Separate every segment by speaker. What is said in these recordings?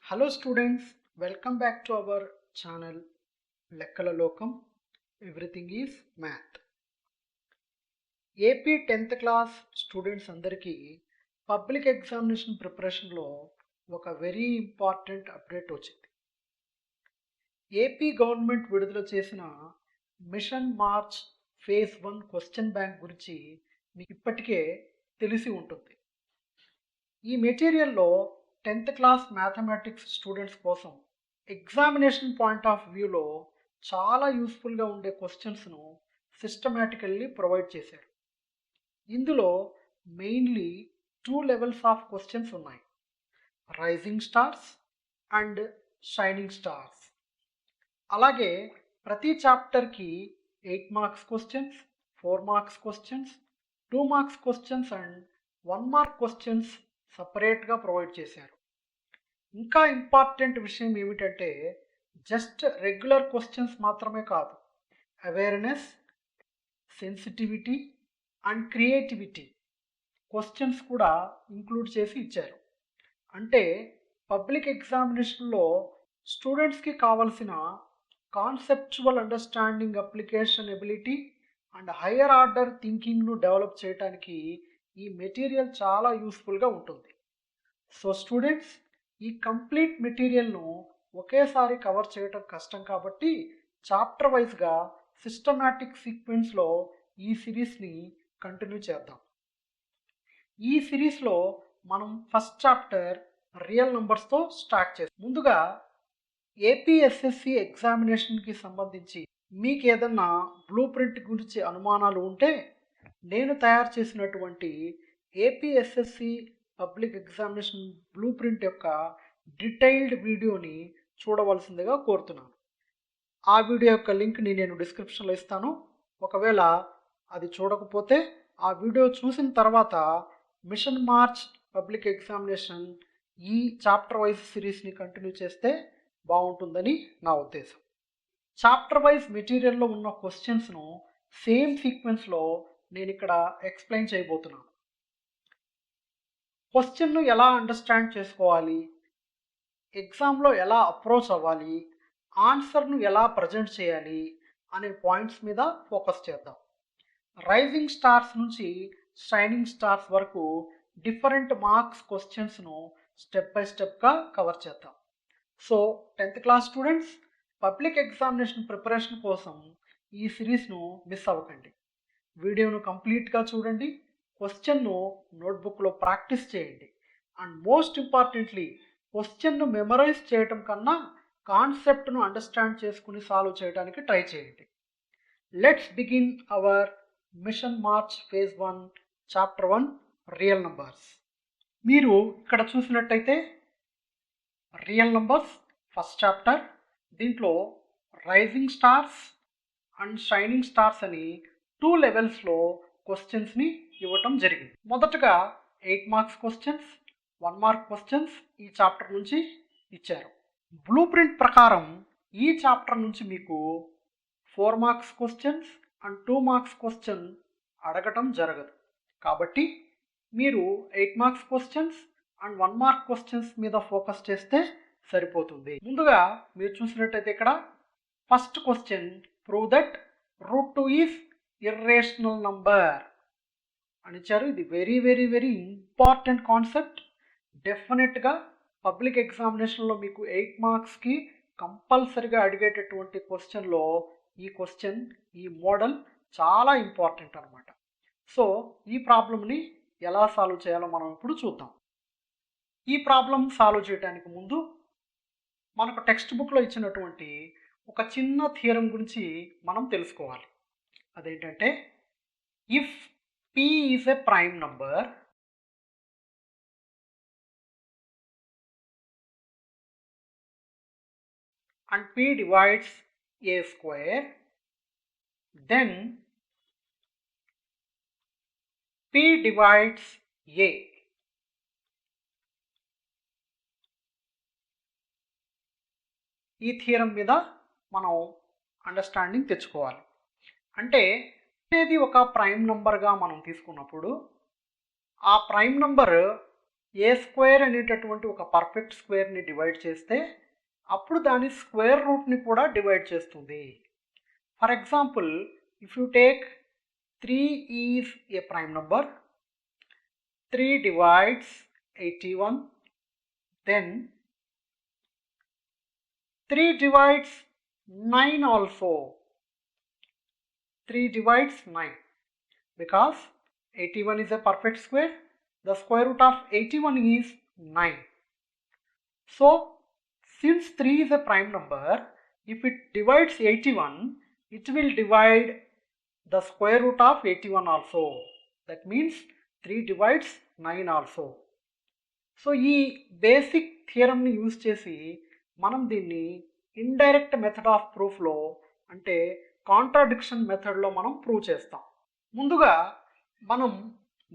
Speaker 1: Hello students, welcome back to our channel Lekkala Lokam. Everything is math. AP 10th class students అందరికీ public examination ప్రిపరేషన్లో ఒక very important update వచ్చింది. AP government విడుదల చేసిన mission March phase 1 question bank గురించి మీకు ఇప్పటికే తెలిసి ఉంటుంది. ఈ మెటీరియల్లో 10th క్లాస్ మ్యాథమెటిక్స్ స్టూడెంట్స్ కోసం ఎగ్జామినేషన్ పాయింట్ ఆఫ్ వ్యూలో చాలా యూస్ఫుల్గా ఉండే క్వశ్చన్స్ను సిస్టమేటికల్లీ ప్రొవైడ్ చేశారు. ఇందులో మెయిన్లీ 2 లెవెల్స్ ఆఫ్ క్వశ్చన్స్ ఉన్నాయి, rising stars and shining stars. అలాగే ప్రతి చాప్టర్కి 8 marks questions, 4 marks questions, 2 marks questions and 1 mark questions సపరేట్గా ప్రొవైడ్ చేశారు. ఇంకా ఇంపార్టెంట్ విషయం ఏమిటంటే జస్ట్ రెగ్యులర్ క్వశ్చన్స్ మాత్రమే కాదు, awareness, sensitivity and creativity questions కూడా ఇంక్లూడ్ చేసి ఇచ్చారు. అంటే పబ్లిక్ ఎగ్జామినేషన్లో స్టూడెంట్స్కి కావలసిన conceptual understanding, application ability and higher order థింకింగ్ను డెవలప్ చేయడానికి ఈ మెటీరియల్ చాలా యూస్ఫుల్గా ఉంటుంది. సో స్టూడెంట్స్, ఈ కంప్లీట్ మెటీరియల్ను ఒకేసారి కవర్ చేయటం కష్టం కాబట్టి చాప్టర్ వైజ్గా సిస్టమాటిక్ సీక్వెన్స్లో ఈ సిరీస్ని కంటిన్యూ చేద్దాం. ఈ సిరీస్లో మనం ఫస్ట్ చాప్టర్ రియల్ నెంబర్స్తో స్టార్ట్ చేస్తాం. ముందుగా ఏపీఎస్ఎస్సి ఎగ్జామినేషన్కి సంబంధించి మీకు ఏదన్నా బ్లూ ప్రింట్ గురించి అనుమానాలు ఉంటే నేను తయారు చేసినటువంటి APSSC public examination blue print యొక్క డీటెయిల్డ్ వీడియోని చూడవలసిందిగా కోరుతున్నాను. ఆ వీడియో యొక్క లింక్ని నేను డిస్క్రిప్షన్లో ఇస్తాను. ఒకవేళ అది చూడకపోతే ఆ వీడియో చూసిన తర్వాత మిషన్ మార్చ్ పబ్లిక్ ఎగ్జామినేషన్ ఈ చాప్టర్ వైజ్ సిరీస్ని కంటిన్యూ చేస్తే బాగుంటుందని నా ఉద్దేశం. చాప్టర్ వైజ్ మెటీరియల్లో ఉన్న క్వశ్చన్స్ను సేమ్ సీక్వెన్స్లో నేను ఇక్కడ ఎక్స్ప్లెయిన్ చేయబోతున్నాను. క్వశ్చన్ను ఎలా అండర్స్టాండ్ చేసుకోవాలి, ఎగ్జామ్లో ఎలా అప్రోచ్ అవ్వాలి, ఆన్సర్ను ఎలా ప్రజెంట్ చేయాలి అనే పాయింట్స్ మీద ఫోకస్ చేద్దాం. రైజింగ్ స్టార్స్ నుంచి షైనింగ్ స్టార్స్ వరకు డిఫరెంట్ మార్క్స్ క్వశ్చన్స్ను స్టెప్ బై స్టెప్గా కవర్ చేద్దాం. So 10th class students, public examination preparation కోసం ఈ సిరీస్ను మిస్ అవ్వకండి. వీడియోను కంప్లీట్గా చూడండి, క్వశ్చన్ను నోట్బుక్లో ప్రాక్టీస్ చేయండి అండ్ మోస్ట్ ఇంపార్టెంట్లీ క్వశ్చన్ను మెమరైజ్ చేయటం కన్నా కాన్సెప్ట్ను అండర్స్టాండ్ చేసుకుని సాల్వ్ చేయడానికి ట్రై చేయండి. Let's begin our mission March phase 1 chapter 1 real numbers. మీరు ఇక్కడ చూసినట్టయితే రియల్ నంబర్స్ ఫస్ట్ చాప్టర్, దీంట్లో rising stars and shining stars అని 2 లెవెల్స్లో క్వశ్చన్స్ని ఇవ్వటం జరిగింది. మొదటగా 8 మార్క్స్ క్వశ్చన్స్, 1 మార్క్ క్వశ్చన్స్ ఈ చాప్టర్ నుంచి ఇచ్చారు. బ్లూ ప్రింట్ ప్రకారం ఈ చాప్టర్ నుంచి మీకు 4 marks questions and 2 marks question అడగటం జరగదు. కాబట్టి మీరు 8 marks questions and 1 mark questions మీద ఫోకస్ చేస్తే సరిపోతుంది. ముందుగా మీరు చూసినట్టయితే ఇక్కడ first question, prove that √2 is irrational number అని ఇచ్చారు. ఇది very very very important concept. డెఫినెట్గా పబ్లిక్ ఎగ్జామినేషన్లో మీకు 8 మార్క్స్కి కంపల్సరిగా అడిగేటటువంటి క్వశ్చన్లో ఈ క్వశ్చన్, ఈ మోడల్ చాలా ఇంపార్టెంట్ అనమాట. సో ఈ ప్రాబ్లమ్ని ఎలా సాల్వ్ చేయాలో మనం ఇప్పుడు చూద్దాం. ఈ ప్రాబ్లం సాల్వ్ చేయడానికి ముందు మనకు టెక్స్ట్ బుక్లో ఇచ్చినటువంటి ఒక చిన్న థియరం గురించి మనం తెలుసుకోవాలి. అదేంటంటే, if P is a prime number and P divides a square, then P divides A. ఈ థియరం మీద మనం అండర్స్టాండింగ్ తెచ్చుకోవాలి. అంటే అనేది ఒక ప్రైమ్ నంబర్గా మనం తీసుకున్నప్పుడు ఆ ప్రైమ్ నంబర్ ఏ స్క్వేర్ అనేటటువంటి ఒక పర్ఫెక్ట్ స్క్వేర్ని డివైడ్ చేస్తే అప్పుడు దాని స్క్వేర్ రూట్ని కూడా డివైడ్ చేస్తుంది. For example, if you take 3 is a prime number, 3 divides 81, then 3 divides 9 also. 3 divides 9 because 81 is a perfect square. The square root of 81 is 9. So, since 3 is a prime number, if it divides 81, it will divide the square root of 81 also. That means 3 divides 9 also. So ఈ basic థియరమ్ని use చేసి మనం దీన్ని indirect method of ప్రూఫ్లో అంటే contradiction మెథడ్లో మనం prove చేస్తాం. ముందుగా మనం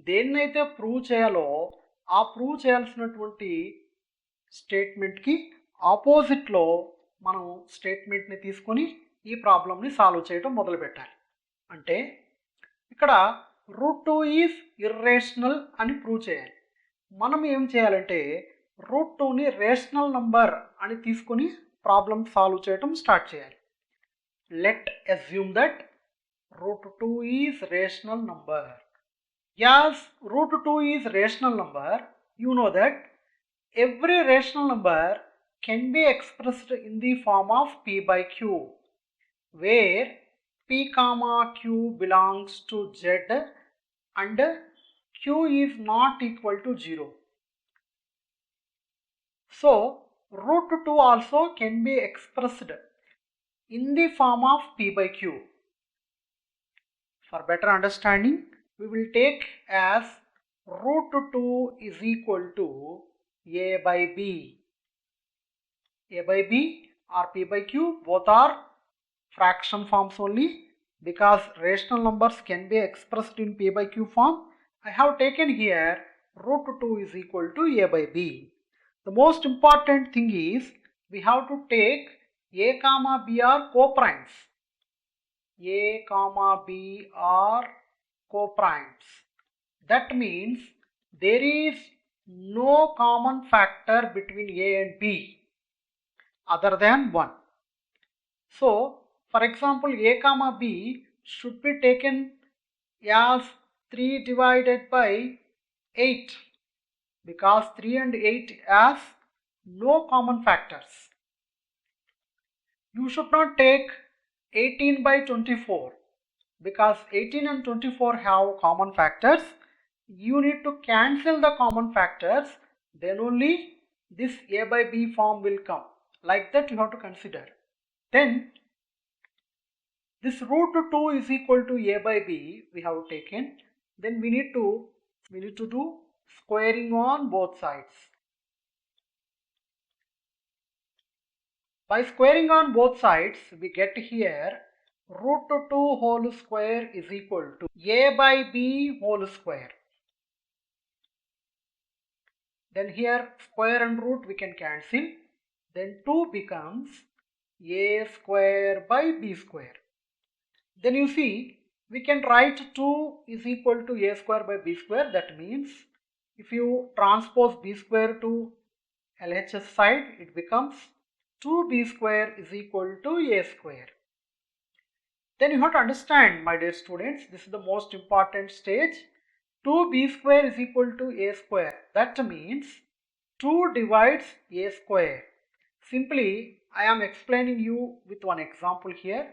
Speaker 1: దేన్నైతే ప్రూవ్ చేయాలో ఆ ప్రూవ్ చేయాల్సినటువంటి స్టేట్మెంట్కి ఆపోజిట్లో మనం స్టేట్మెంట్ని తీసుకొని ఈ ప్రాబ్లమ్ని సాల్వ్ చేయడం మొదలుపెట్టాలి. అంటే ఇక్కడ √2 ఈజ్ ఇర్రేషనల్ అని ప్రూవ్ చేయాలి. మనం ఏం చేయాలంటే √2ని రేషనల్ నంబర్ అని తీసుకొని ప్రాబ్లం సాల్వ్ చేయడం స్టార్ట్ చేయాలి. Let assume that √2 is rational number. As √2 is rational number, you know that every rational number can be expressed in the form of p by q, where p comma q belongs to z and q is not equal to 0. So, √2 also can be expressed in the form of p by q. For better understanding, we will take as √2 is equal to a by b. A by b or p by q both are fraction forms only. Because rational numbers can be expressed in p by q form, I have taken here √2 is equal to a by b. The most important thing is we have to take a comma b are co-primes. A comma b are co-primes. That means there is no common factor between a and b other than 1. So, for example, a comma b should be taken as 3 divided by 8 because 3 and 8 has no common factors. You should not take 18 by 24 because 18 and 24 have common factors. You need to cancel the common factors, then only this a by b form will come. Like that you have to consider. Then this √2 is equal to a by b we have taken. Then we need to do squaring on both sides. By squaring on both sides, we get here √2 whole square is equal to a by b whole square. Then here square and root we can cancel. Then 2 becomes a square by b square. Then you see we can write 2 is equal to a square by b square. That means if you transpose b square to LHS side, it becomes 2b square is equal to a square. Then you have to understand, my dear students, this is the most important stage. 2b square is equal to a square. That means 2 divides a square. Simply, I am explaining you with one example here.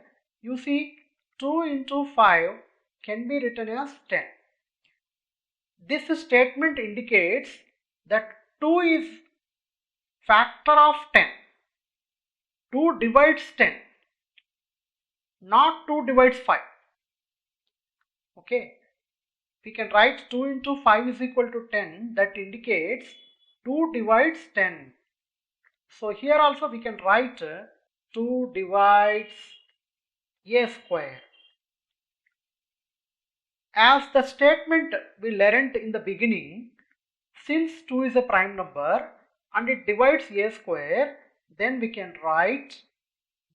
Speaker 1: You see, 2 into 5 can be written as 10. This statement indicates that 2 is factor of 10. 2 divides 10, not 2 divides 5. Okay. We can write 2 into 5 is equal to 10. That indicates 2 divides 10. So here also we can write 2 divides a square. As the statement we learnt in the beginning, since 2 is a prime number and it divides a square, then we can write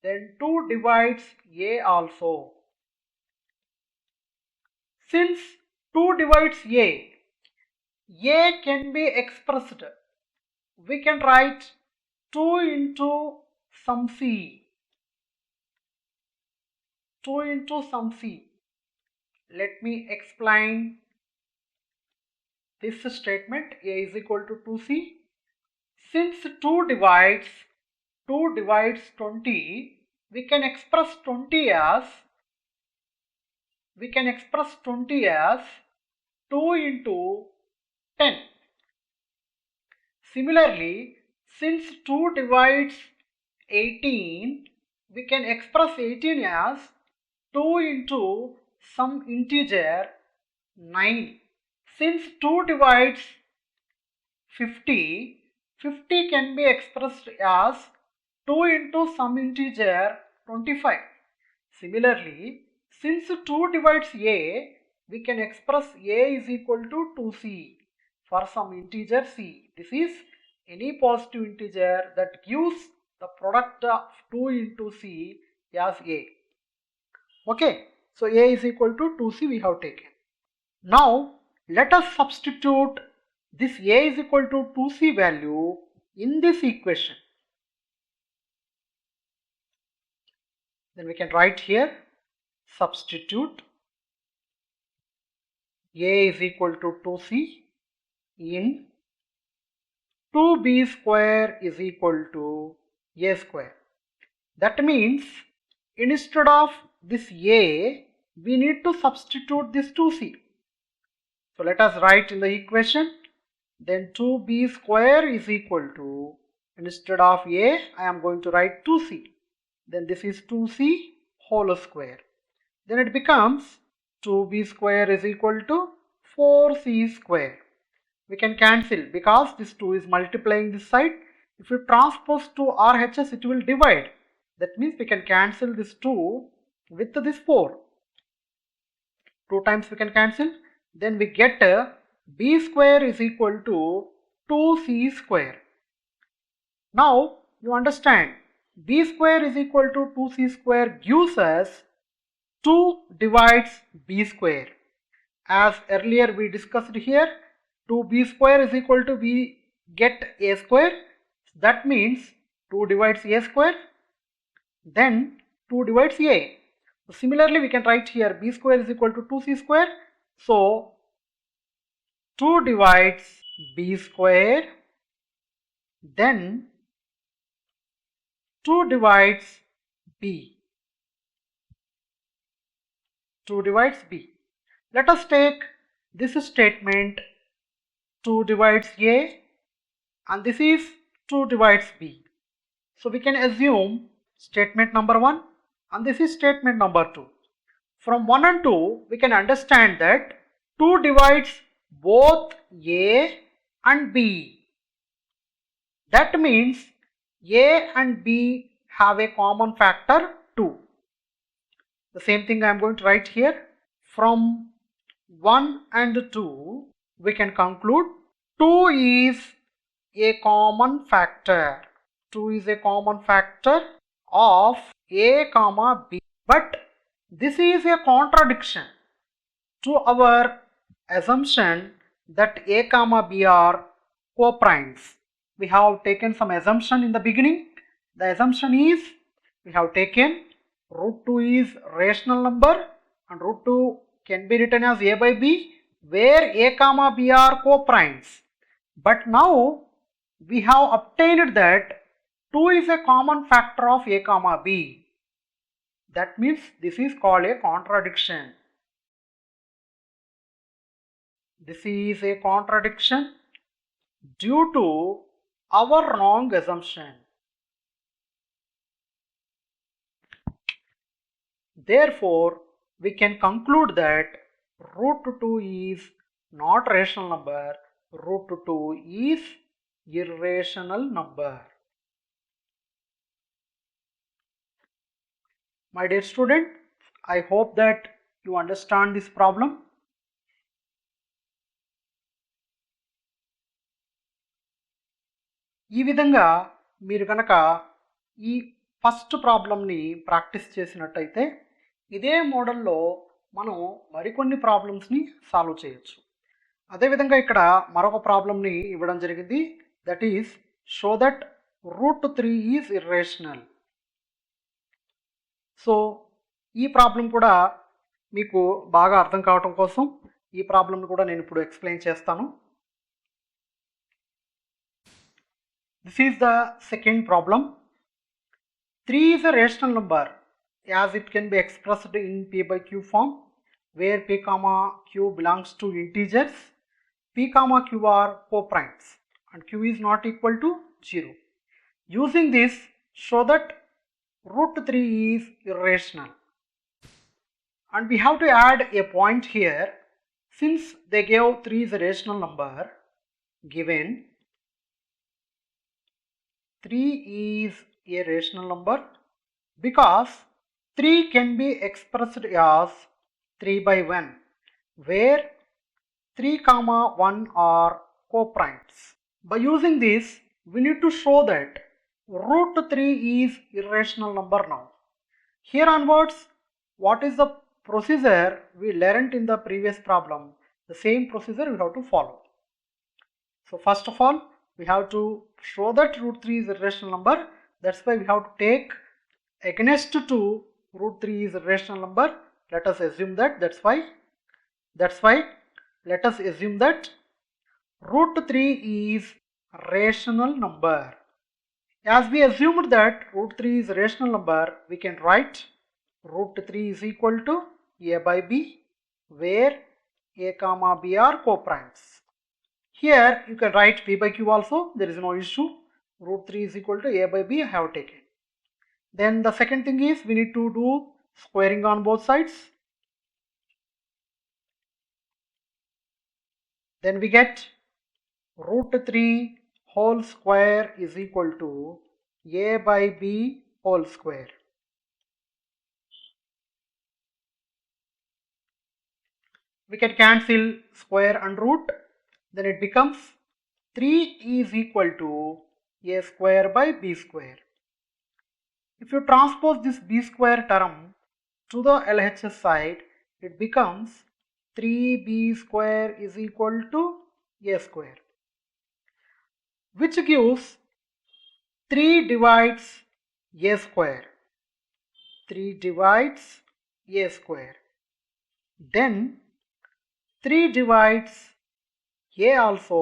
Speaker 1: then 2 divides a also. Since 2 divides a A can be expressed. We can write 2 into some C. 2 into some C. Let me explain this statement. A is equal to 2C. Since 2 divides 20, we can express 20 as 2 into 10. Similarly, since 2 divides 18, we can express 18 as 2 into some integer 9. Since 2 divides 50, 50 can be expressed as 2 into some integer 25. Similarly, since 2 divides A, we can express A is equal to 2C for some integer C. This is any positive integer that gives the product of 2 into C as A. Okay, so A is equal to 2C we have taken. Now, let us substitute this A is equal to 2C value in this equation. Then we can write here, substitute A is equal to 2C in 2B square is equal to A square. That means instead of this A, we need to substitute this 2C. So let us write in the equation, then 2B square is equal to, instead of A, I am going to write 2C. Then this is 2C whole square. Then it becomes 2B square is equal to 4C square. We can cancel because this 2 is multiplying this side. If you transpose to RHS, it will divide. That means we can cancel this 2 with this 4. 2 times we can cancel. Then we get B square is equal to 2C square. Now you understand, B square is equal to 2C square gives us 2 divides B square. As earlier we discussed here, 2B square is equal to we get A square. That means 2 divides A square, then 2 divides A. Similarly, we can write here B square is equal to 2C square. So 2 divides B square, then 2 divides B. 2 divides B. Let us take this statement, 2 divides A, and this is 2 divides B. So we can assume statement number 1 and this is statement number 2. From 1 and 2, we can understand that 2 divides both A and B. That means A and B have a common factor 2. The same thing I am going to write here. From 1 and 2, we can conclude 2 is a common factor. 2 is a common factor of A comma B. But this is a contradiction to our assumption that A comma B are co-primes. We have taken some assumption in the beginning. The assumption is we have taken root 2 is rational number and root 2 can be written as A by B, where A comma B are co-primes. But now we have obtained that 2 is a common factor of A comma B. That means this is called a contradiction. This is a contradiction due to our wrong assumption. Therefore, we can conclude that root 2 is not rational number, root 2 is irrational number. My dear student, I hope that you understand this problem. ఈ విధంగా మీరు కనుక ఈ first ప్రాబ్లంని practice చేసినట్టయితే ఇదే మోడల్లో మనం మరికొన్ని ప్రాబ్లమ్స్ని సాల్వ్ చేయొచ్చు. అదేవిధంగా ఇక్కడ మరొక ప్రాబ్లంని ఇవ్వడం జరిగింది. That is show that √3 is irrational. So ఈ ప్రాబ్లం కూడా మీకు బాగా అర్థం కావటం కోసం ఈ ప్రాబ్లంని కూడా నేను ఇప్పుడు ఎక్స్ప్లెయిన్ చేస్తాను. This is the second problem. 3 is a rational number as it can be expressed in p by q form where p comma q belongs to integers. P comma q are coprimes and q is not equal to 0. Using this, show that √3 is irrational. And we have to add a point here. Since they gave 3 is a rational number, given 3 is a rational number because 3 can be expressed as 3 by 1 where 3 comma 1 are coprimes. By using this, we need to show that √3 is irrational number now. Here onwards, what is the procedure we learnt in the previous problem? The same procedure we have to follow. So first of all, we have to show that √3 is a rational number. That's why we have to take against to √3 is a rational number. Let us assume that. That's why let us assume that √3 is rational number. As we assumed that √3 is a rational number, we can write √3 is equal to a by b where a comma b are coprimes. Here you can write p by q also, there is no issue. √3 is equal to a by b I have taken. Then the second thing is we need to do squaring on both sides. Then we get √3 whole square is equal to a by b whole square. We can cancel square and root. Then it becomes 3 is equal to a square by b square. If you transpose this b square term to the LHS side, it becomes 3b square is equal to a square, which gives 3 divides a square. 3 divides a square. Then 3 divides a also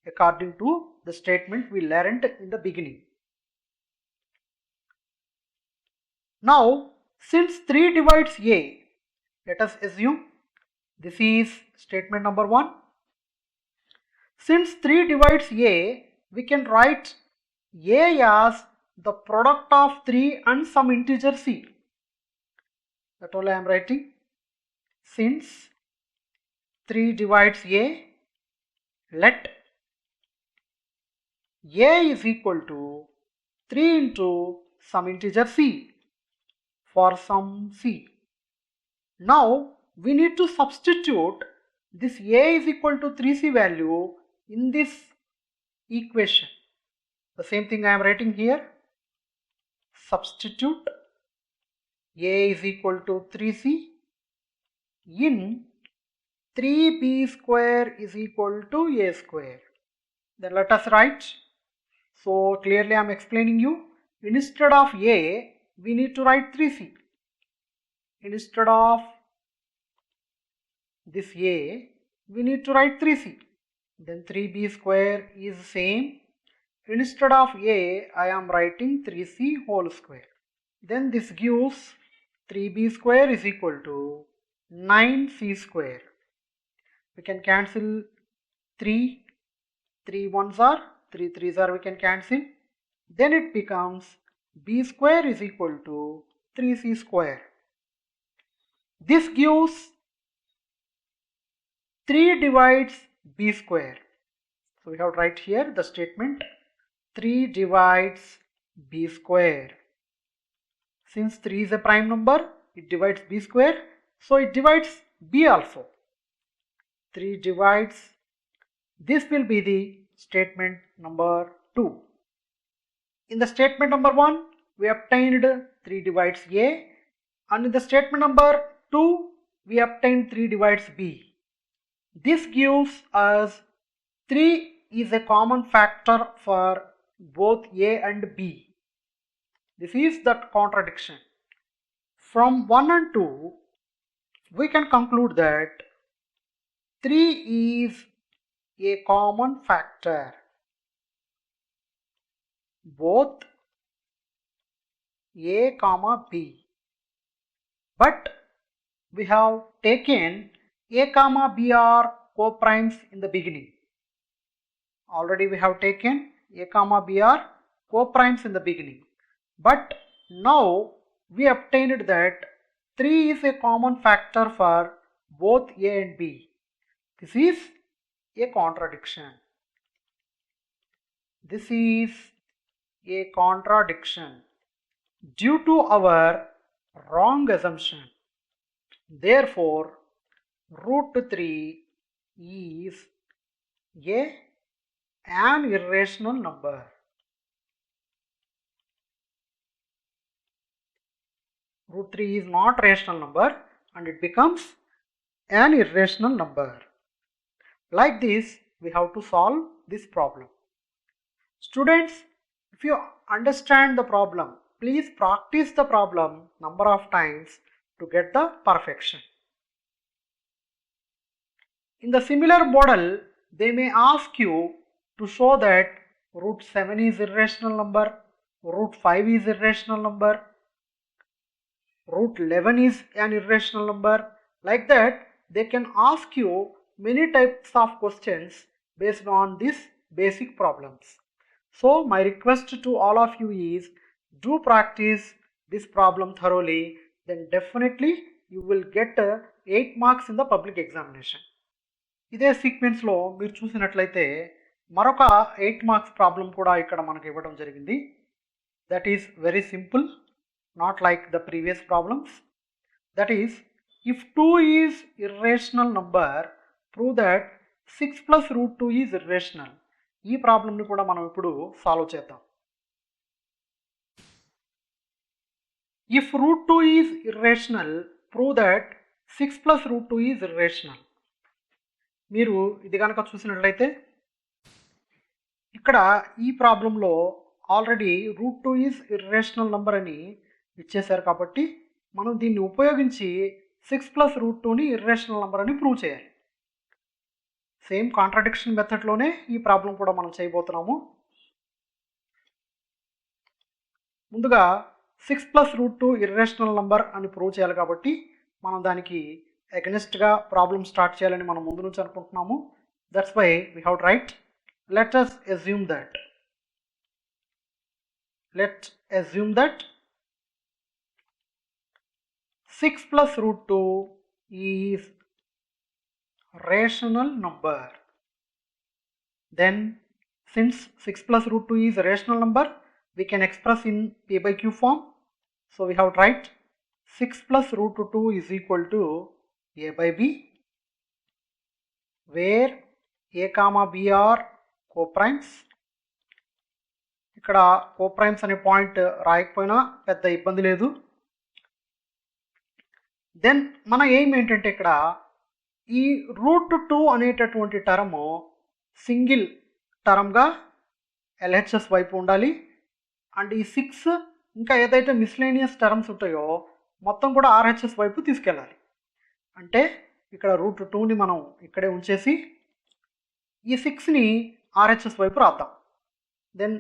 Speaker 1: according to the statement we learned in the beginning. Now, since 3 divides a, let us assume this is statement number 1. Since 3 divides a, we can write a as the product of 3 and some integer c. That's all I am writing. Since 3 divides a, let a is equal to 3 into some integer c for some c. Now we need to substitute this a is equal to 3c value in this equation. The same thing I am writing here. Substitute a is equal to 3c in 3b square is equal to a square. Then let us write. So clearly I am explaining you. Instead of a, we need to write 3c. Instead of this a, we need to write 3c. Then 3b square is same. Instead of a, I am writing 3c whole square. Then this gives 3b square is equal to 9c square. We can cancel 3 ones are, 3 3s are, we can cancel. Then it becomes b square is equal to 3c square. This gives 3 divides b square. So we have to write here the statement 3 divides b square. Since 3 is a prime number, it divides b square, so it divides b also. 3 divides, this will be the statement number 2. In the statement number 1, we obtained 3 divides a, and in the statement number 2, we obtained 3 divides b. This gives us 3 is a common factor for both A and B. This is that contradiction. From 1 and 2, we can conclude that 3 is a common factor. Both A comma B. But we have taken A comma B are co-primes in the beginning. Already we have taken A comma B are co-primes in the beginning. But now we obtained that 3 is a common factor for both A and B. This is a contradiction. This is a contradiction due to our wrong assumption. Therefore, root 3 is an irrational number. Root 3 is not rational number and it becomes an irrational number. Like this, we have to solve this problem. Students, if you understand the problem, please practice the problem number of times to get the perfection. In the similar model, they may ask you to show that root 7 is irrational number, root 5 is irrational number, root 11 is an irrational number. Like that, they can ask you many types of questions based on these basic problems. So my request to all of you is, do practice this problem thoroughly, then definitely you will get 8 marks in the public examination. ఇదే సీక్వెన్స్లో మీరు చూసినట్లయితే మరొక 8 marks problem కూడా ఇక్కడ మనకు ఇవ్వడం జరిగింది. That is very simple, not like the previous problems. That is, if 2 is irrational number, prove that 6 plus root 2 is irrational. ఈ ప్రాబ్లంని కూడా మనం ఇప్పుడు సాల్వ్ చేద్దాం. If root 2 is irrational, prove that 6 plus root 2 is irrational. మీరు ఇది కనుక చూసినట్లయితే ఇక్కడ ఈ ప్రాబ్లంలో already root 2 is irrational number అని ఇచ్చేశారు కాబట్టి మనం దీన్ని ఉపయోగించి 6 ప్లస్ రూట్ 2ని ఇర్రేషనల్ నెంబర్ అని ప్రూవ్ చేయాలి. సేమ్ కాంట్రాడిక్షన్ మెథడ్లోనే ఈ ప్రాబ్లం కూడా మనం చేయబోతున్నాము. ముందుగా 6 ప్లస్ రూట్ 2 ఇర్రేషనల్ నెంబర్ అని ప్రూవ్ చేయాలి కాబట్టి మనం దానికి అగెనిస్ట్గా ప్రాబ్లం స్టార్ట్ చేయాలని మనం ముందు నుంచి అనుకుంటున్నాము. That's why we have to write, let us assume that 6 plus root 2 is rational number. Then since 6 plus root 2 is a rational number, we can express in P by Q form. So we have to write 6 plus root 2 is equal to A by B, where A comma B are co-primes. ఇక్కడ co-primes అనే point రాయకపోయినా పెద్ద ఇబ్బంది లేదు. Then మన aim ఏంటంటే ఇక్కడ ఈ route 2 అనేటటువంటి టర్మ్ సింగిల్ టర్మ్గా LHS వైపు ఉండాలి అండ్ ఈ 6 ఇంకా ఏదైతే మిస్లేనియస్ టర్మ్స్ ఉంటాయో మొత్తం కూడా RHS వైపు తీసుకెళ్ళాలి. అంటే ఇక్కడ రూట్ 2ని మనం ఇక్కడే ఉంచేసి ఈ 6ని RHS వైపు రాద్దాం. then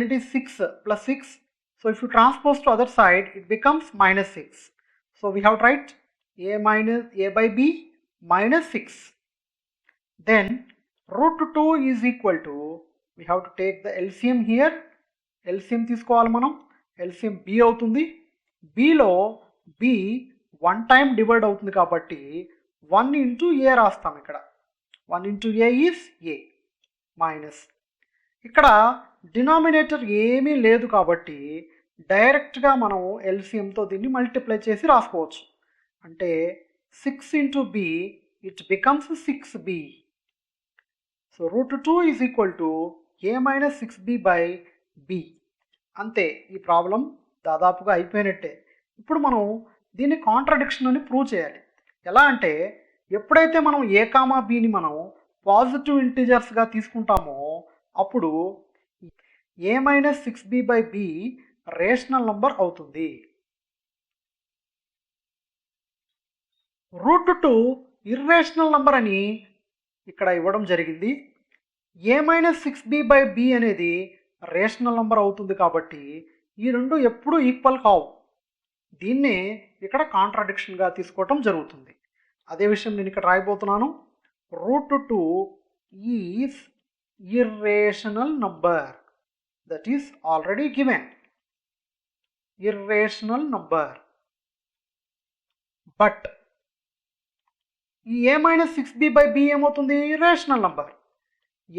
Speaker 1: it is 6 plus 6, so if you transpose to other side it becomes minus 6. So we have to write A by B minus 6. Then root 2 is equal to, we have to take the LCM here. LCM తీసుకోవాలి మనం. LCM B అవుతుంది. Bలో B 1 time divide అవుతుంది కాబట్టి 1 into A రాస్తాం. ఇక్కడ 1 into A is A minus, ఇక్కడ denominator ఏమీ లేదు కాబట్టి డైరెక్ట్గా మనం ఎల్సిఎంతో దీన్ని మల్టిప్లై చేసి రాసుకోవచ్చు. అంటే 6 into B, it becomes 6B. So root 2 is equal to A minus 6B by B. అంతే, ఈ ప్రాబ్లం దాదాపుగా అయిపోయినట్టే. ఇప్పుడు మనం దీన్ని కాంట్రడిక్షన్ అని ప్రూవ్ చేయాలి. ఎలా అంటే ఎప్పుడైతే మనం ఏ కామా బిని మనం పాజిటివ్ ఇంటీజర్స్గా తీసుకుంటామో అప్పుడు a minus 6b by b rational number అవుతుంది. రూట్ 2 ఇర్రేషనల్ నంబర్ అని ఇక్కడ ఇవ్వడం జరిగింది. a minus 6b by b అనేది రేషనల్ నంబర్ అవుతుంది కాబట్టి ఈ రెండు ఎప్పుడూ ఈక్వల్ కావు. దీన్నే ఇక్కడ కాంట్రాడిక్షన్గా తీసుకోవటం జరుగుతుంది. అదే విషయం నేను ఇక్కడ రాయబోతున్నాను. Root 2 is irrational number, that is already given, irrational number. But ఈ a minus 6b by b ఏమవుతుంది? Rational number.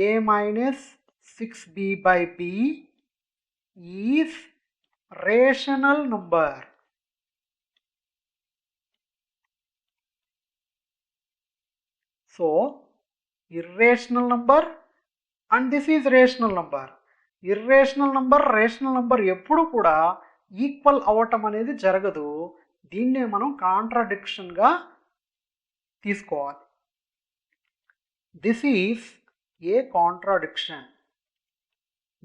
Speaker 1: a minus 6b by b is rational number. So irrational number and this is rational number. Irrational number rational number ఎప్పుడు కూడా equal అవ్వటం అనేది జరగదు. దీన్నే మనం కాంట్రాడిక్షన్గా తీసుకోవాలి. This is a contradiction.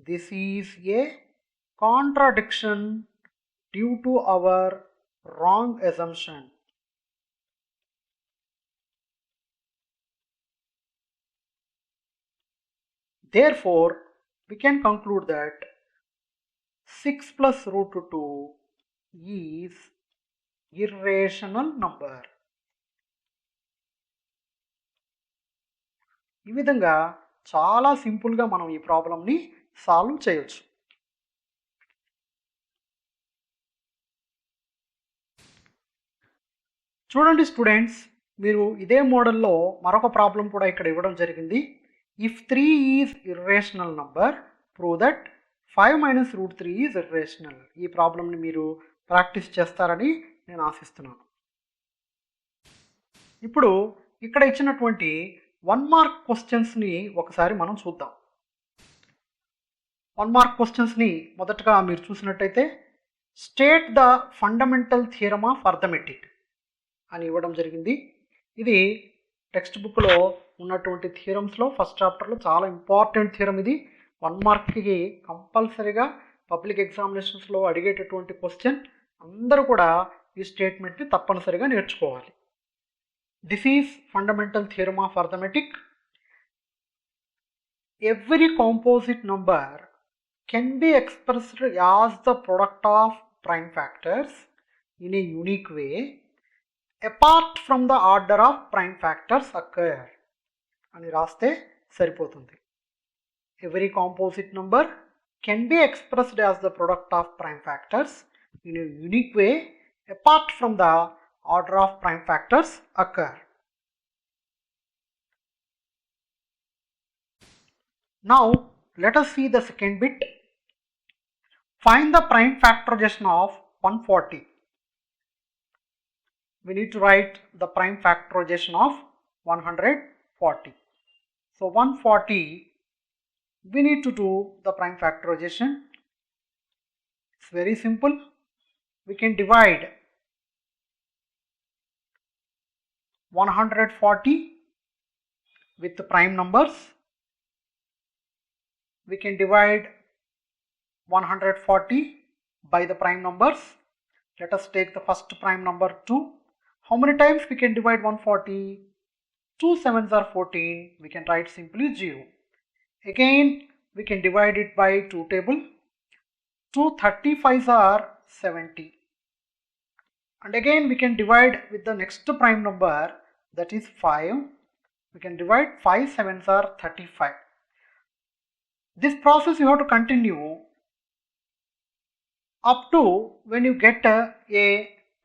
Speaker 1: This is a contradiction due to our wrong assumption. Therefore, we can conclude that 6 plus root 2 is irrational number. ఈ విధంగా చాలా సింపుల్గా మనం ఈ ప్రాబ్లంని సాల్వ్ చేయొచ్చు. చూడండి స్టూడెంట్స్, మీరు ఇదే మోడల్లో మరొక ప్రాబ్లం కూడా ఇక్కడ ఇవ్వడం జరిగింది. If 3 is irrational number, prove that 5 minus root 3 is irrational. ఈ ప్రాబ్లంని మీరు ప్రాక్టీస్ చేస్తారని నేను ఆశిస్తున్నాను. ఇప్పుడు ఇక్కడ ఇచ్చినటువంటి 1 మార్క్ క్వశ్చన్స్ని ఒకసారి మనం చూద్దాం. 1 మార్క్ క్వశ్చన్స్ని మొదటగా మీరు చూసినట్టయితే state the fundamental theorem of arithmetic అని ఇవ్వడం జరిగింది. ఇది టెక్స్ట్ బుక్లో ఉన్నటువంటి థియరమ్స్లో ఫస్ట్ చాప్టర్లో చాలా ఇంపార్టెంట్ థియరం. ఇది 1 మార్క్కి కంపల్సరీగా పబ్లిక్ ఎగ్జామినేషన్స్లో అడిగేటటువంటి క్వశ్చన్. అందరూ కూడా ఈ స్టేట్మెంట్ని తప్పనిసరిగా నేర్చుకోవాలి. This is fundamental theorem of arithmetic. Every composite number can be expressed as the product of prime factors in a unique way apart from the order of prime factors occur అని రాస్తే సరిపోతుంది. Every composite number can be expressed as the product of prime factors in a unique way apart from the order of prime factors occur. Now let us see the second bit. Find the prime factorization of 140. We need to write the prime factorization of 140. So 140, we need to do the prime factorization. It's very simple. We can divide 140 with the prime numbers. We can divide 140 by the prime numbers. Let us take the first prime number 2. How many times we can divide 140? 2 sevens are 14. We can write simply 0. Again, we can divide it by 2 table. 2 35s are 70. And again we can divide with the next prime number, that is 5. We can divide 5 sevens are 35. This process you have to continue up to when you get a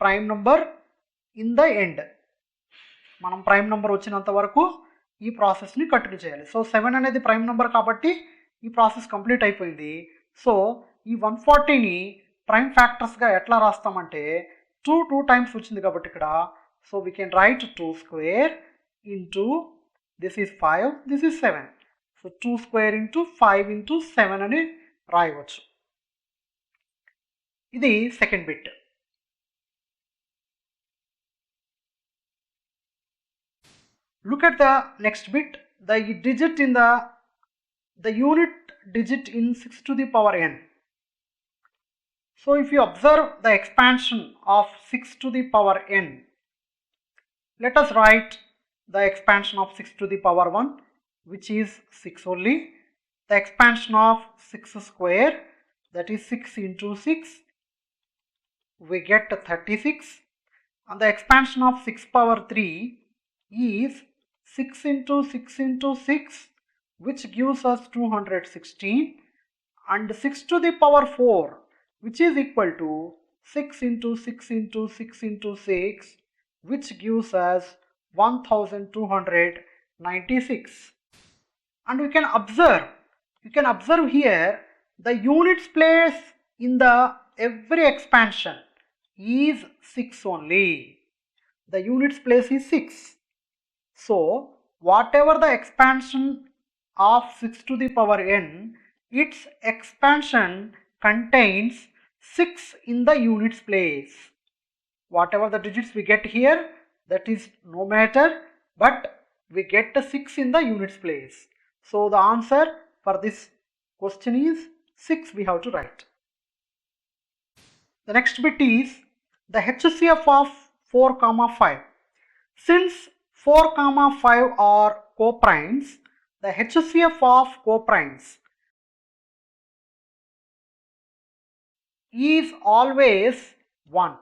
Speaker 1: prime number in the end. మనం prime number వచ్చినంత వరకు ఈ ప్రాసెస్ని continue చేయాలి. So 7 అనేది prime number కాబట్టి ఈ process complete అయిపోయింది. సో ఈ 140ని ప్రైమ్ ఫ్యాక్టర్స్గా ఎట్లా రాస్తామంటే 2 టైమ్స్ వచ్చింది కాబట్టి ఇక్కడ. So we can write 2 square into this is 5, this is 7. So 2 square into 5 into 7 అని రాయవచ్చు. ఇది second bit. Look at the next bit, the digit in the unit digit in 6 to the power n. So if you observe the expansion of 6 to the power n, let us write the expansion of 6 to the power 1, which is 6 only. The expansion of 6 square, that is 6 into 6, we get 36. And the expansion of 6 power 3 is 6 into 6 into 6, which gives us 216, and 6 to the power 4, which is equal to 6 into 6 into 6 into 6, which gives us 1296. And you can observe here the units place in the every expansion is 6 only. The units place is 6. So whatever the expansion of 6 to the power n, its expansion contains 6 in the units place. Whatever the digits we get here, that is no matter, but we get the 6 in the units place. So the answer for this question is 6 we have to write. The next bit is the HCF of 4, 5. Since 4, 5 are coprimes, the HCF of coprimes is always 1.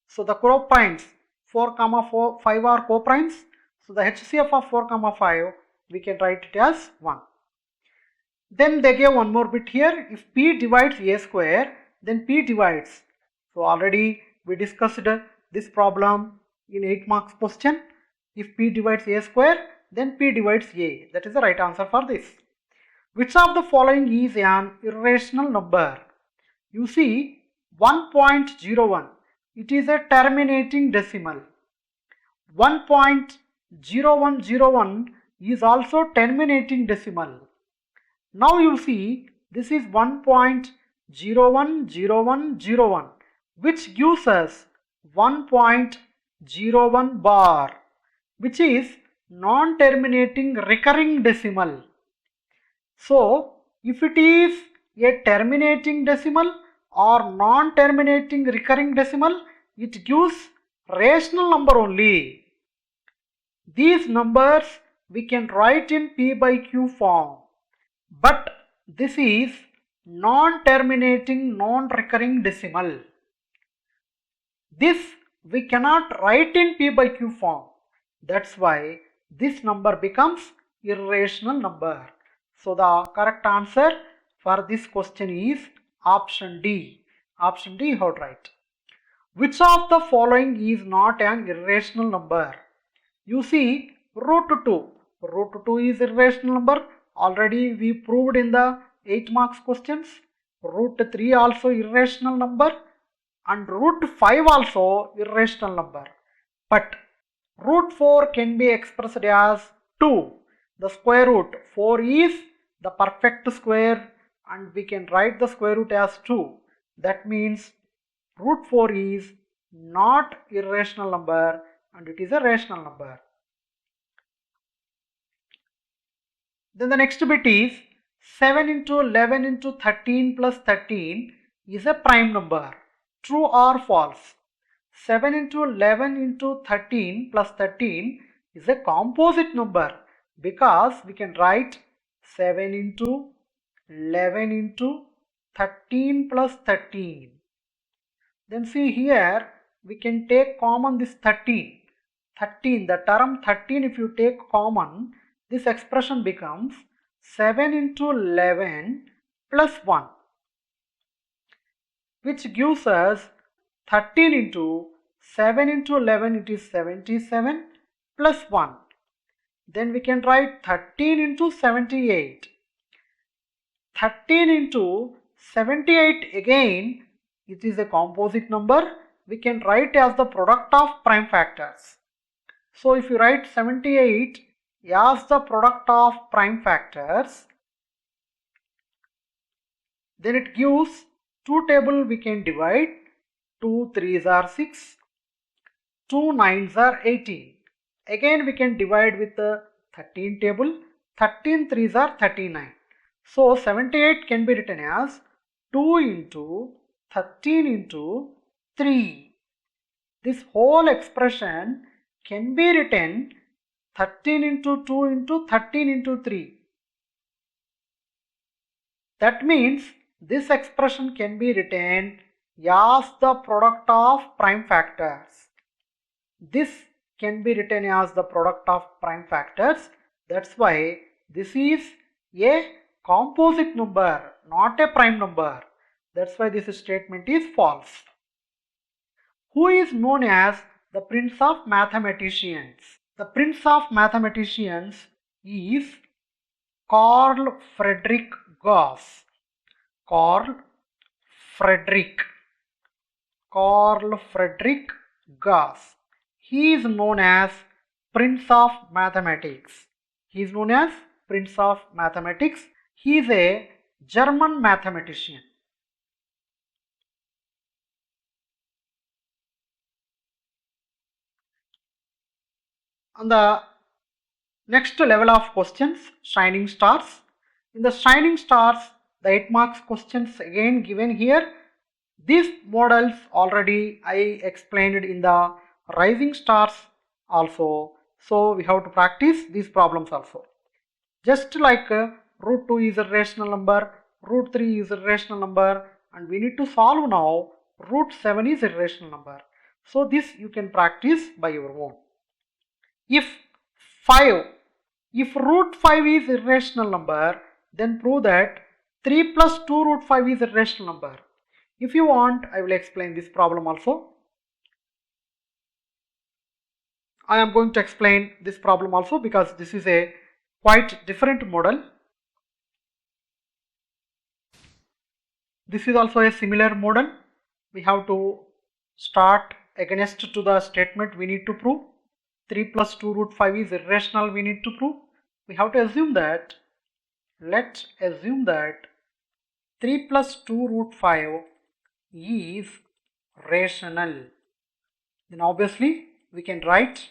Speaker 1: So the coprimes 4, 5 are coprimes. So the HCF of 4, 5, we can write it as 1. Then they gave one more bit here. If P divides A square, then P divides. So already we discussed this problem in 8 marks question. If P divides A square, then P divides A. That is the right answer for this. Which of the following is an irrational number? You see 1.01. It is a terminating decimal. 1.0101 is also terminating decimal. Now you see this is 1.010101, which gives us 1.01 bar, which is non-terminating recurring decimal. So if it is a terminating decimal or non-terminating recurring decimal, it gives rational number only. These numbers we can write in P by Q form, but this is non-terminating non-recurring decimal. This we cannot write in P by Q form. That's why this number becomes irrational number. So the correct answer for this question is option D. Option D, how to write. Which of the following is not an irrational number? You see root 2. Root 2 is irrational number. Already we proved in the 8 marks questions. Root 3 also irrational number, and root 5 also irrational number. But root 4 can be expressed as 2. The square root 4 is the perfect square, and we can write the square root as 2. That means root 4 is not irrational number and it is a rational number. Then the next bit is 7 into 11 into 13 plus 13 is a prime number. True or false? 7 into 11 into 13 plus 13 is a composite number, because we can write 7 into 11 into 13 plus 13. Then see here, we can take common this 13. 13, the term 13 if you take common, this expression becomes 7 into 11 plus 1, which gives us 13 into 7 into 11, it is 77 plus 1. Then we can write 13 into 78. 13 into 78 again, it is a composite number. We can write as the product of prime factors. So if you write 78 as the product of prime factors, then it gives 2 table we can divide. 2 3s are 6, 2 9s are 18. Again we can divide with the 13 table. 13 threes are 39. So 78 can be written as 2 into 13 into 3. This whole expression can be written 13 into 2 into 13 into 3. That means this expression can be written as the product of prime factors. This can be written as the product of prime factors. That's why this is a composite number, not a prime number. That's why this statement is false. Who is known as the prince of mathematicians? The prince of mathematicians is Carl Friedrich Gauss. Carl Friedrich Gauss. He is known as Prince of Mathematics. He is known as Prince of Mathematics. He is a German mathematician. On the next level of questions, shining stars. In the shining stars, the 8 marks questions again given here. These models already I explained in the rising stars also. So we have to practice these problems also. Just like root 2 is a rational number, root 3 is a rational number, and we need to solve now root 7 is a rational number. So this you can practice by your own. If root 5 is irrational number, then prove that 3 plus 2 root 5 is a rational number. If you want, I will explain this problem also. I am going to explain this problem also because this is a quite different model. This is also a similar model. We have to start against to the statement we need to prove. 3 plus 2 root 5 is irrational we need to prove. We have to assume that, let's assume that 3 plus 2 root 5 is rational. Then obviously we can write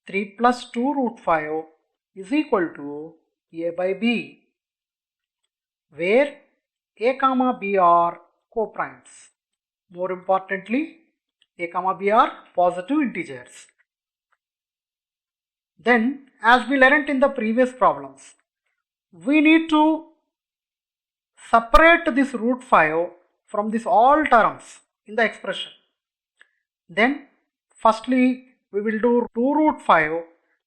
Speaker 1: 3 plus 2 root 5 is equal to a by b, where a comma b are coprimes. More importantly, a comma b are positive integers. Then, as we learnt in the previous problems, we need to separate this root 5 from this all terms in the expression. Then, firstly, we will do 2 root 5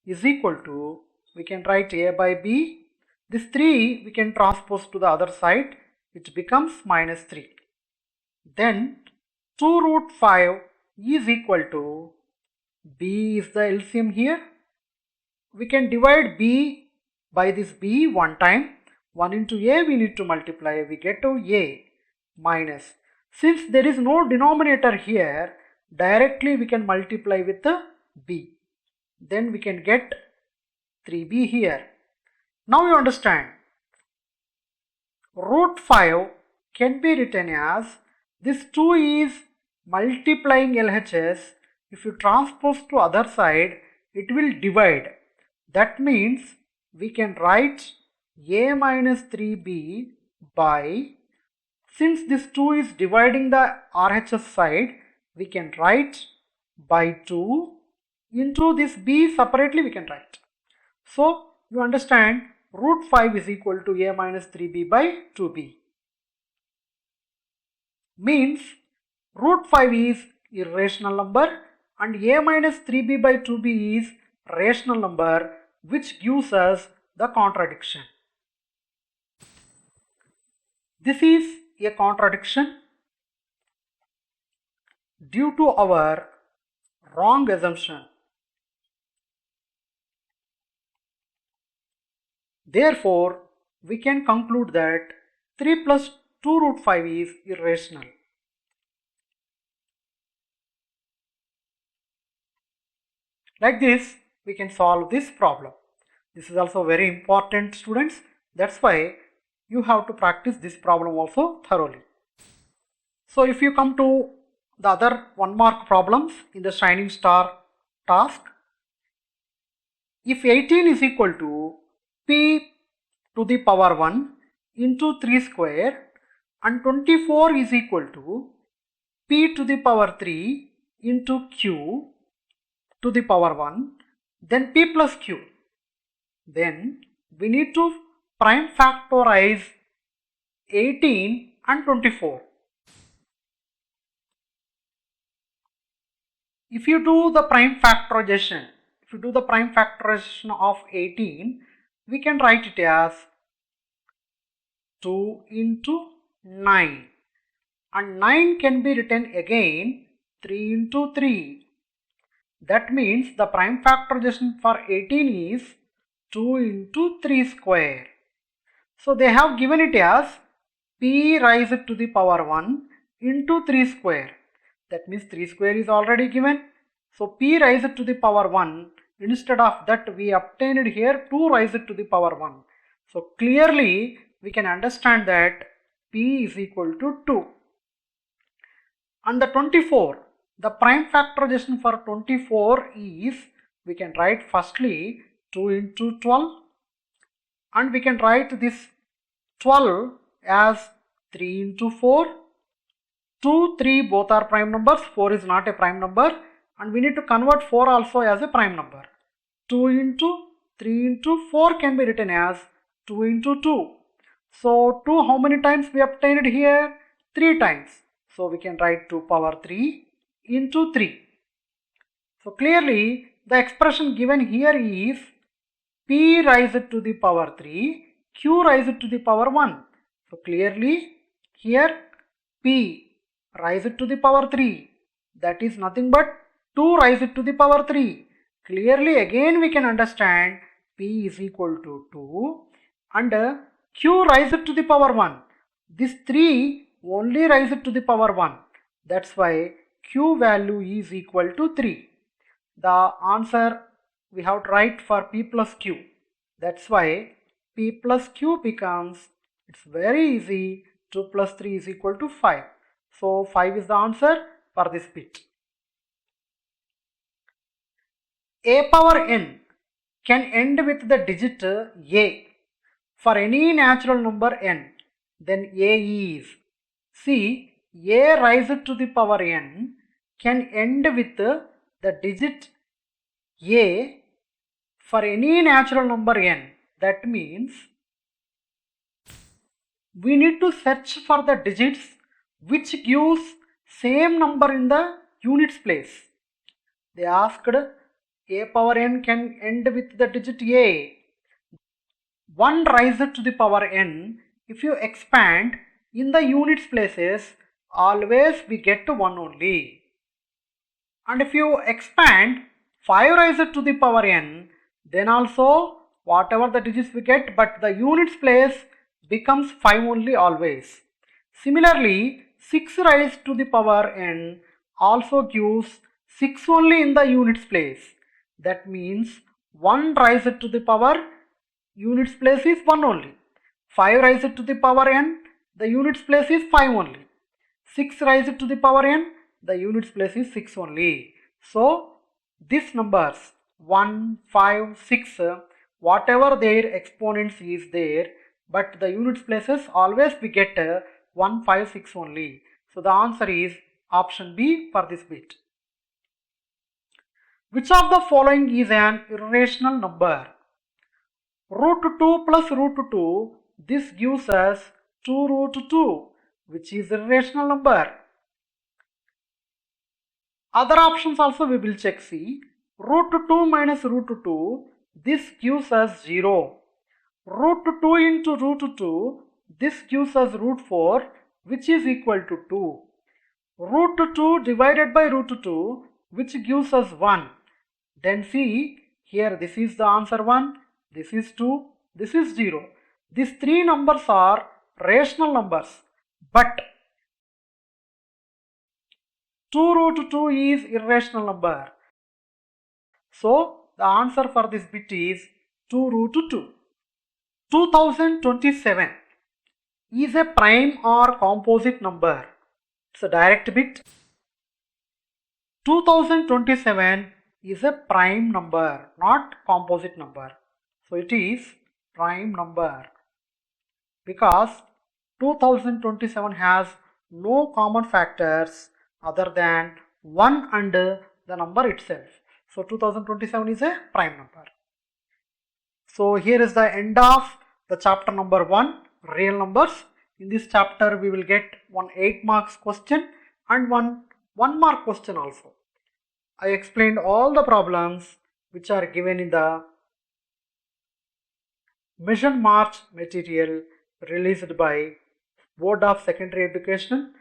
Speaker 1: is equal to, we can write a by b. This 3 we can transpose to the other side, it becomes minus 3. Then 2 root 5 is equal to, b is the LCM here. We can divide b by this b one time. 1 into a we need to multiply, we get to a minus. Since there is no denominator here, directly we can multiply with the b. Then we can get 3b here. Now you understand, root 5 can be written as, this 2 is multiplying LHS. If you transpose to other side, it will divide. That means we can write a minus 3b by, since this 2 is dividing the RHS side, we can write by 2 into this b separately we can write. So you understand, root 5 is equal to a minus 3b by 2b. Means root 5 is irrational number and a minus 3b by 2b is rational number, which gives us the contradiction. This is a contradiction due to our wrong assumption. Therefore, we can conclude that 3 plus 2 root 5 is irrational. Like this, we can solve this problem. This is also very important, students. That's why you have to practice this problem also thoroughly. So if you come to the other 1 mark problems in the shining star task, If 18 is equal to p to the power 1 into 3 square and 24 is equal to p to the power 3 into q to the power 1, then p plus q. Then we need to prime factorize 18 and 24. If you do the prime factorization, of 18, we can write it as 2 into 9, and 9 can be written again 3 into 3. That means the prime factorization for 18 is 2 into 3 square. So they have given it as p raised to the power 1 into 3 square. That means 3 square is already given. So p raised to the power 1, instead of that we obtained here 2 raised to the power 1. So clearly we can understand that p is equal to 2. And the 24, the prime factorization for 24 is, we can write firstly 2 into 12, and we can write this 12 as 3 into 4. 2, 3 both are prime numbers, 4 is not a prime number, and we need to convert 4 also as a prime number. 2 into 3 into 4 can be written as 2 into 2. So 2 how many times we obtained here? 3 times. So we can write 2 power 3 into 3. So clearly the expression given here is p raised to the power 3, q raised to the power 1. So clearly here p raised to the power 3, that is nothing but 2 raised to the power 3. Clearly again we can understand p is equal to 2 and q raised to the power 1. This 3 only raised to the power 1. That's why q value is equal to 3. The answer we have to write for p plus q. That's why p plus q becomes, it's very easy, 2 plus 3 is equal to 5. So 5 is the answer for this bit. A power n can end with the digit a for any natural number n. Then a is, see, a raised to the power n can end with the digit a for any natural number n. That means we need to search for the digits which gives same number in the units place. They asked a power n can end with the digit a. 1 raised to the power n, if you expand in the units places, always we get 1 only. And if you expand 5 raised to the power n, then also whatever the digits we get, but the units place becomes 5 only always. Similarly, 6 raised to the power n also gives 6 only in the units place. That means 1 raised to the power units place is 1 only. 5 raised to the power n, the units place is 5 only. 6 raised to the power n, the units place is 6 only. So these numbers 1, 5, 6, whatever their exponents is there, but the units places always we get 1, 5, 6 only. So the answer is option B for this bit. Which of the following is an irrational number? Root 2 plus root 2, this gives us 2 root 2, which is irrational number. Other options also we will check. See, root 2 minus root 2, this gives us 0. Root 2 into root 2, this gives us root 4, which is equal to 2. Root 2 divided by root 2, which gives us 1. Then see, here this is the answer 1, this is 2, this is 0. These three numbers are rational numbers, but 2 root 2 is irrational number. So the answer for this bit is 2 root 2. 2027 is a prime or composite number. It's a direct bit. 2027 is a prime number, not composite number. So it is prime number because 2027 has no common factors other than 1 and the number itself. So 2027 is a prime number. So here is the end of the chapter number 1, real numbers. In this chapter we will get one 8 marks question and one 1 mark question also. I explained all the problems which are given in the Mission March material released by Board of Secondary Education,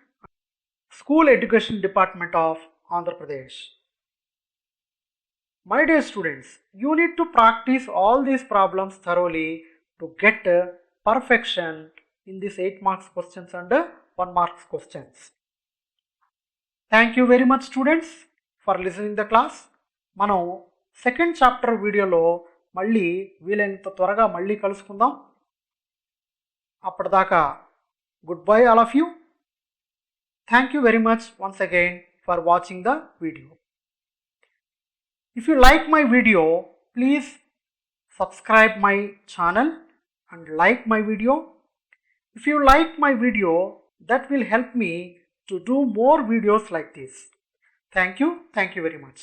Speaker 1: School Education Department of Andhra Pradesh. My dear students, you need to practice all these problems thoroughly to get perfection in these 8 marks questions and 1 marks questions. Thank you very much students for listening the class. మనం second chapter వీడియోలో మళ్ళీ వీలైనంత త్వరగా మళ్ళీ కలుసుకుందాం. అప్పటిదాకా good bye all of you. Thank you very much once again for watching the video. If you like my video, please subscribe my channel and like my video. If you like my video, that will help me to do more videos like this. Thank you very much.